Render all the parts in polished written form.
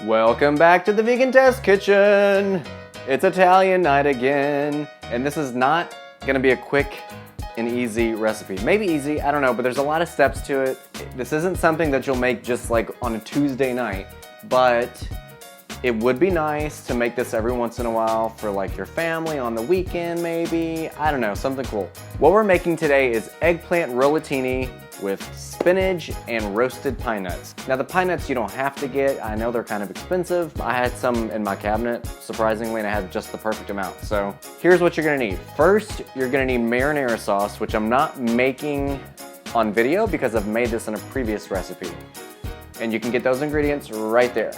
Welcome back to the Vegan Test Kitchen. It's Italian night again, and this is not gonna be a quick and easy recipe. Maybe easy, I don't know, but there's a lot of steps to it. This isn't something that you'll make just like on a Tuesday night, but it would be nice to make this every once in a while for like your family on the weekend maybe. I don't know, something cool. What we're making today is eggplant rollatini with spinach and roasted pine nuts. Now the pine nuts you don't have to get. I know they're kind of expensive. I had some in my cabinet, surprisingly, and I had just the perfect amount. So here's what you're gonna need. First, you're gonna need marinara sauce, which I'm not making on video because I've made this in a previous recipe. And you can get those ingredients right there.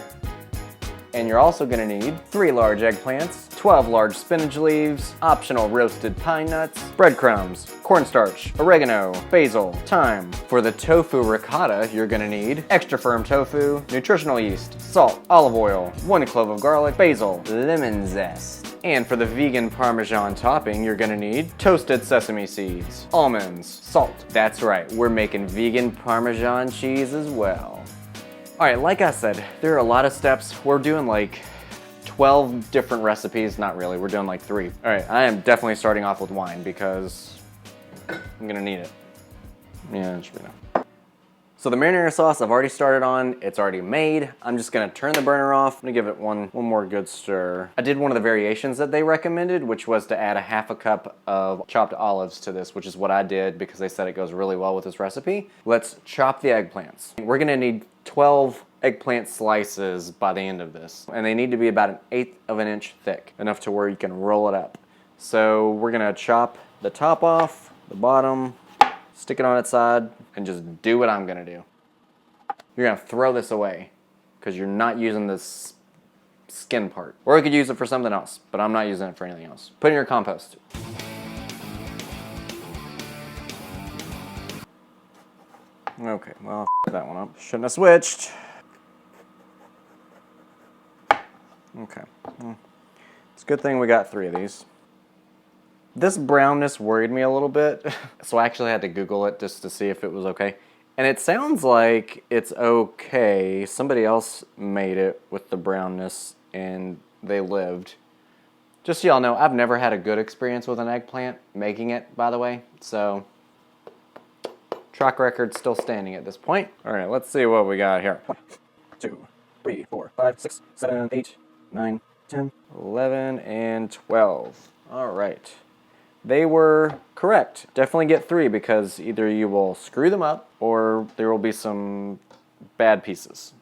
And you're also gonna need 3 large eggplants, 12 large spinach leaves, optional roasted pine nuts, breadcrumbs, cornstarch, oregano, basil, thyme. For the tofu ricotta, you're gonna need extra firm tofu, nutritional yeast, salt, olive oil, 1 clove of garlic, basil, lemon zest. And for the vegan Parmesan topping, you're gonna need toasted sesame seeds, almonds, salt. That's right, we're making vegan Parmesan cheese as well. All right, like I said, there are a lot of steps. We're doing like 12 different recipes. Not really, we're doing like 3. All right, I am definitely starting off with wine because I'm gonna need it. Yeah, it should be enough. So the marinara sauce I've already started on, it's already made. I'm just gonna turn the burner off. I'm gonna give it one more good stir. I did one of the variations that they recommended, which was to add a ½ cup of chopped olives to this, which is what I did because they said it goes really well with this recipe. Let's chop the eggplants. We're gonna need 12 eggplant slices by the end of this. And they need to be about 1/8 of an inch thick, enough to where you can roll it up. So we're gonna chop the top off, the bottom, stick it on its side, and just do what I'm gonna do. You're gonna throw this away because you're not using this skin part. Or you could use it for something else, but I'm not using it for anything else. Put it in your compost. Okay, well, that one up. Shouldn't have switched. Okay, well, it's a good thing we got 3 of these. This brownness worried me a little bit, so I actually had to Google it just to see if it was okay. And it sounds like it's okay. Somebody else made it with the brownness and they lived. Just so y'all know, I've never had a good experience with an eggplant making it, by the way, so track record still standing at this point. All right, let's see what we got here. 1, 2, 3, 4, 5, 6, 7, 8, 9, 10, 11, and 12. All right. They were correct. Definitely get 3 because either you will screw them up or there will be some bad pieces.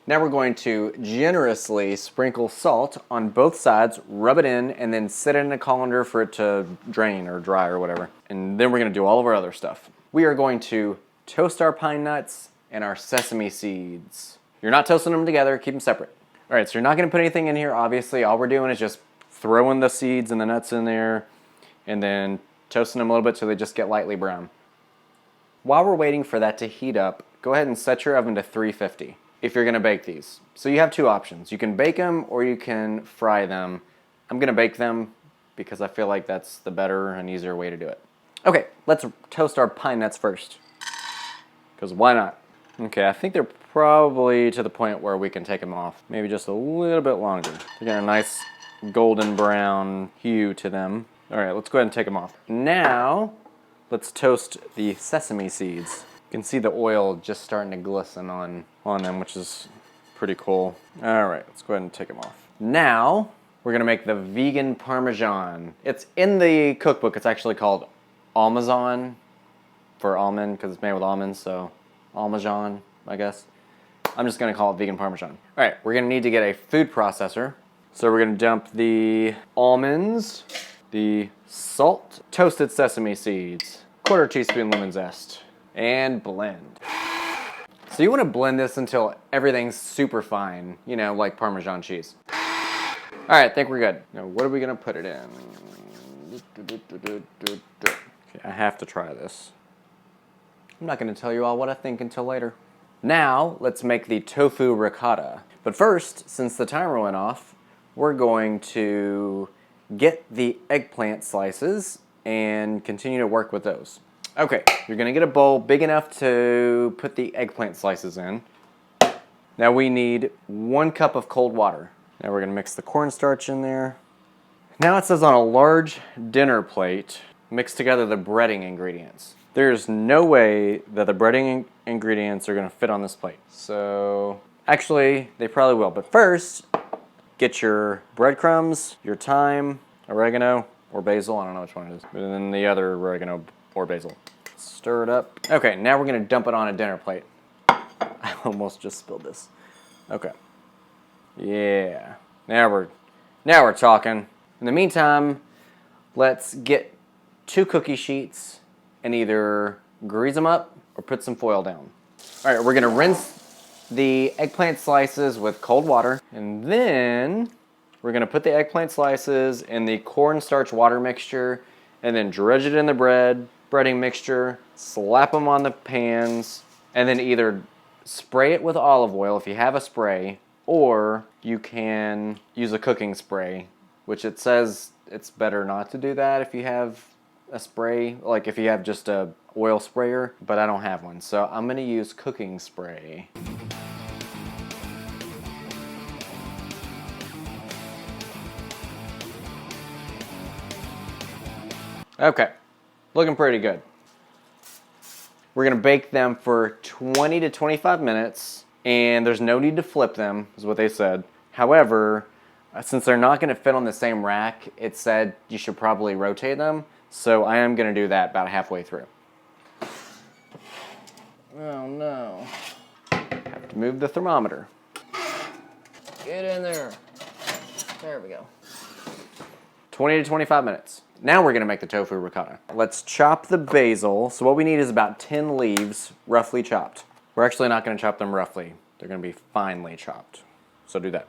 Now we're going to generously sprinkle salt on both sides, rub it in, and then set it in a colander for it to drain or dry or whatever. And then we're gonna do all of our other stuff. We are going to toast our pine nuts and our sesame seeds. You're not toasting them together, keep them separate. All right, so you're not gonna put anything in here, obviously. All we're doing is just throwing the seeds and the nuts in there and then toasting them a little bit so they just get lightly brown. While we're waiting for that to heat up, go ahead and set your oven to 350 if you're gonna bake these. So you have 2 options. You can bake them or you can fry them. I'm gonna bake them because I feel like that's the better and easier way to do it. Okay, let's toast our pine nuts first, because why not? Okay, I think they're probably to the point where we can take them off. Maybe just a little bit longer. They got a nice golden brown hue to them. All right, let's go ahead and take them off. Now, let's toast the sesame seeds. You can see the oil just starting to glisten on them, which is pretty cool. All right, let's go ahead and take them off. Now, we're gonna make the vegan Parmesan. It's in the cookbook. It's actually called Parmesan for almond, because it's made with almonds, so Parmesan, I guess. I'm just gonna call it vegan Parmesan. All right, we're gonna need to get a food processor. So we're gonna dump the almonds, the salt, toasted sesame seeds, 1/4 teaspoon lemon zest, and blend. So you wanna blend this until everything's super fine, you know, like Parmesan cheese. All right, I think we're good. Now, what are we gonna put it in? Okay, I have to try this. I'm not gonna tell you all what I think until later. Now, let's make the tofu ricotta. But first, since the timer went off, we're going to get the eggplant slices and continue to work with those. Okay, you're gonna get a bowl big enough to put the eggplant slices in. Now we need 1 cup of cold water. Now we're gonna mix the cornstarch in there. Now it says on a large dinner plate, mix together the breading ingredients. There's no way that the breading ingredients are gonna fit on this plate. So, actually, they probably will. But first, get your breadcrumbs, your thyme, oregano, or basil, I don't know which one it is. And then the other oregano or basil. Stir it up. Okay, now we're gonna dump it on a dinner plate. I almost just spilled this. Okay. Yeah, now we're talking. In the meantime, let's get 2 cookie sheets and either grease them up or put some foil down. All right, we're gonna rinse the eggplant slices with cold water, and then we're gonna put the eggplant slices in the cornstarch water mixture, and then dredge it in the breading mixture, slap them on the pans, and then either spray it with olive oil if you have a spray, or you can use a cooking spray, which it says it's better not to do that if you have a spray, like if you have just a oil sprayer, but I don't have one, so I'm gonna use cooking spray. Okay, looking pretty good. We're gonna bake them for 20 to 25 minutes, and there's no need to flip them, is what they said. However, since they're not gonna fit on the same rack, it said you should probably rotate them, so I am gonna do that about halfway through. Oh no. Have to move the thermometer. Get in there. There we go. 20 to 25 minutes. Now we're gonna make the tofu ricotta. Let's chop the basil. So what we need is about 10 leaves, roughly chopped. We're actually not gonna chop them roughly. They're gonna be finely chopped. So do that.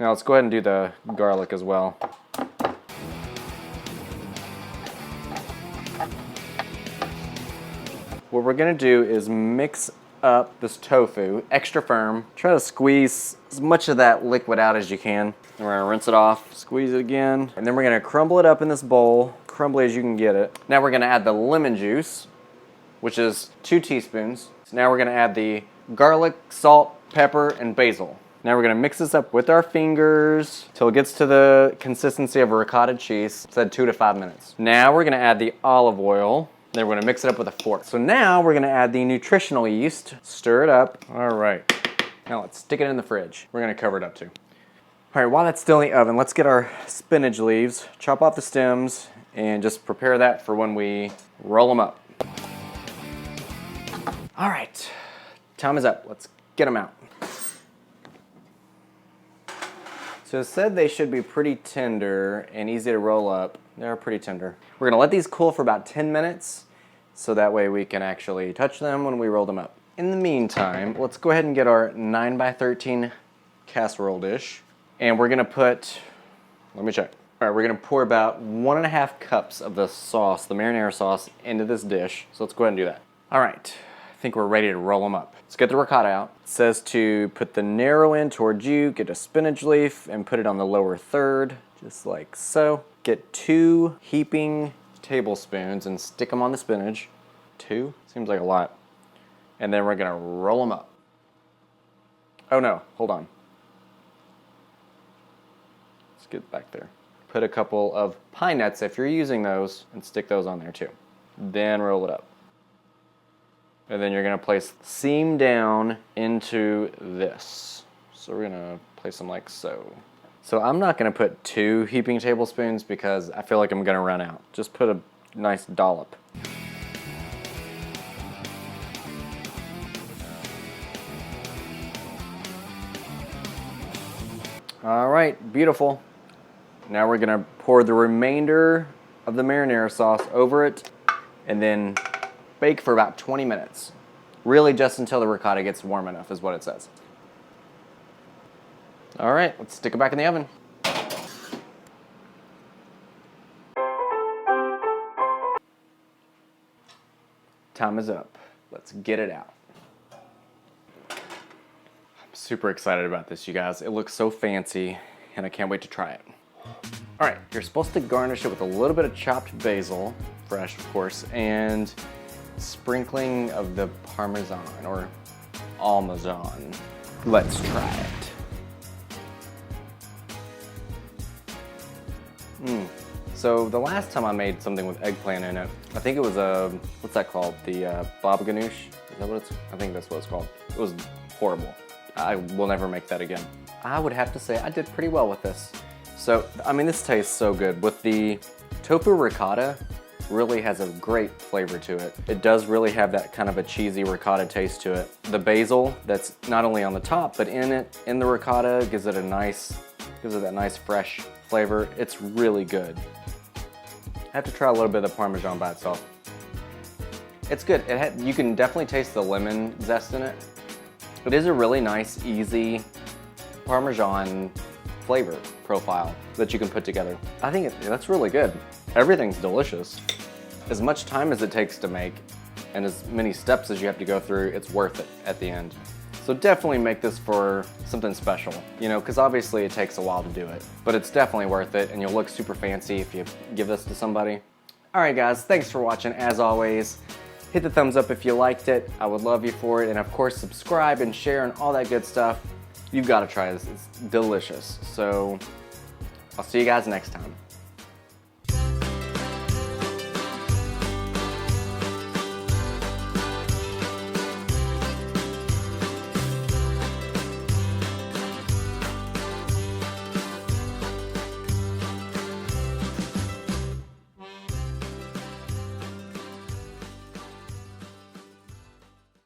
Now let's go ahead and do the garlic as well. What we're gonna do is mix up this tofu, extra firm. Try to squeeze as much of that liquid out as you can. And we're gonna rinse it off, squeeze it again, and then we're gonna crumble it up in this bowl, crumbly as you can get it. Now we're gonna add the lemon juice, which is 2 teaspoons. So now we're gonna add the garlic, salt, pepper, and basil. Now we're gonna mix this up with our fingers till it gets to the consistency of a ricotta cheese. It said 2 to 5 minutes. Now we're gonna add the olive oil. Then we're gonna mix it up with a fork. So now we're gonna add the nutritional yeast, stir it up. All right, now let's stick it in the fridge. We're gonna cover it up too. All right, while that's still in the oven, let's get our spinach leaves, chop off the stems, and just prepare that for when we roll them up. All right, time is up. Let's get them out. So it said they should be pretty tender and easy to roll up. They're pretty tender. We're gonna let these cool for about 10 minutes so that way we can actually touch them when we roll them up. In the meantime, let's go ahead and get our 9x13 casserole dish. And we're gonna put, let me check. All right, we're gonna pour about 1.5 cups of the sauce, the marinara sauce, into this dish. So let's go ahead and do that. All right, I think we're ready to roll them up. Let's get the ricotta out. It says to put the narrow end towards you, get a spinach leaf, and put it on the lower third, just like so. Get 2 heaping tablespoons and stick them on the spinach. 2? Seems like a lot. And then we're gonna roll them up. Oh no, hold on. Let's get back there. Put a couple of pine nuts if you're using those and stick those on there too. Then roll it up. And then you're gonna place seam down into this. So we're gonna place them like so. So I'm not gonna put 2 heaping tablespoons because I feel like I'm gonna run out. Just put a nice dollop. All right, beautiful. Now we're gonna pour the remainder of the marinara sauce over it and then bake for about 20 minutes. Really just until the ricotta gets warm enough is what it says. All right, let's stick it back in the oven. Time is up. Let's get it out. I'm super excited about this, you guys. It looks so fancy, and I can't wait to try it. All right, you're supposed to garnish it with a little bit of chopped basil, fresh of course, and sprinkling of the Parmesan or almonds. Let's try it. So the last time I made something with eggplant in it, I think it was what's that called? The baba ganoush? Is that what it's? I think that's what it's called. It was horrible. I will never make that again. I would have to say I did pretty well with this. So, I mean, this tastes so good. With the tofu ricotta, really has a great flavor to it. It does really have that kind of a cheesy ricotta taste to it. The basil that's not only on the top, but in the ricotta gives it that nice fresh flavor. It's really good. I have to try a little bit of the Parmesan by itself. It's good. You can definitely taste the lemon zest in it. It is a really nice, easy Parmesan flavor profile that you can put together. I think that's really good. Everything's delicious. As much time as it takes to make and as many steps as you have to go through, it's worth it at the end. So definitely make this for something special, you know, because obviously it takes a while to do it, but it's definitely worth it and you'll look super fancy if you give this to somebody. All right guys, thanks for watching as always. Hit the thumbs up if you liked it. I would love you for it. And of course, subscribe and share and all that good stuff. You've got to try this, it's delicious. So I'll see you guys next time.